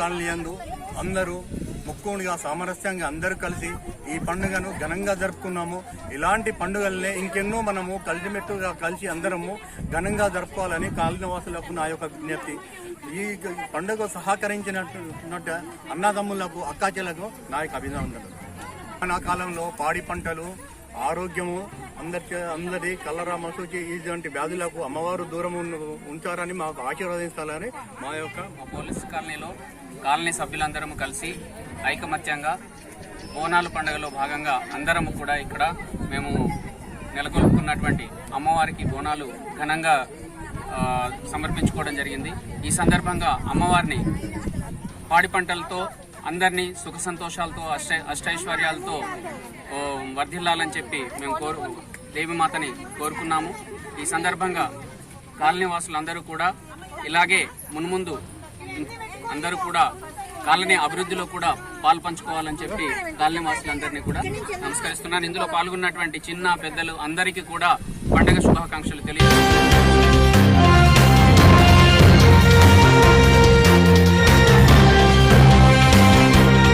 Colony యందు అందరూ ముక్కుగా సామరస్యంగా అందరూ కలిసి ఈ పండుగను ఘనంగా జరుపుకున్నాము. ఇలాంటి పండుగలనే ఇంకెన్నో మనము కలిసిమెట్టుగా కలిసి అందరము ఘనంగా జరుపుకోవాలని కాలనీవాసులకు నా యొక్క విజ్ఞప్తి. ఈ పండుగ సహకరించినట్టు అన్నదమ్ములకు అక్కాచెలకు నా యొక్క అభినందనలు. నా కాలంలో పాడి పంటలు ఆరోగ్యము అందరి కలరా మసూచి ఇటువంటి వ్యాధులకు అమ్మవారు దూరం ఉంచారని మాకు ఆశీర్వదించాలని మా పోలీస్ కాలనీలో కాలనీ సభ్యులందరము కలిసి ఐకమత్యంగా బోనాల పండుగలో భాగంగా అందరము కూడా ఇక్కడ మేము నెలకొల్పుకున్నటువంటి అమ్మవారికి బోనాలు ఘనంగా సమర్పించుకోవడం జరిగింది. ఈ సందర్భంగా అమ్మవారిని పాడి పంటలతో అందరినీ సుఖ సంతోషాలతో అష్టైశ్వర్యాలతో వర్ధిల్లాలని చెప్పి మేము దేవిమాతని కోరుకున్నాము. ఈ సందర్భంగా కాలనీ వాసులందరూ కూడా ఇలాగే మున్ముందు అందరూ కూడా కాలనీ అభివృద్ధిలో కూడా పాల్పంచుకోవాలని చెప్పి కాలనీ వాసులందరినీ కూడా నమస్కరిస్తున్నాను. ఇందులో పాల్గొన్నటువంటి చిన్న పెద్దలు అందరికీ కూడా పండుగ శుభాకాంక్షలు తెలియజేస్తున్నాను.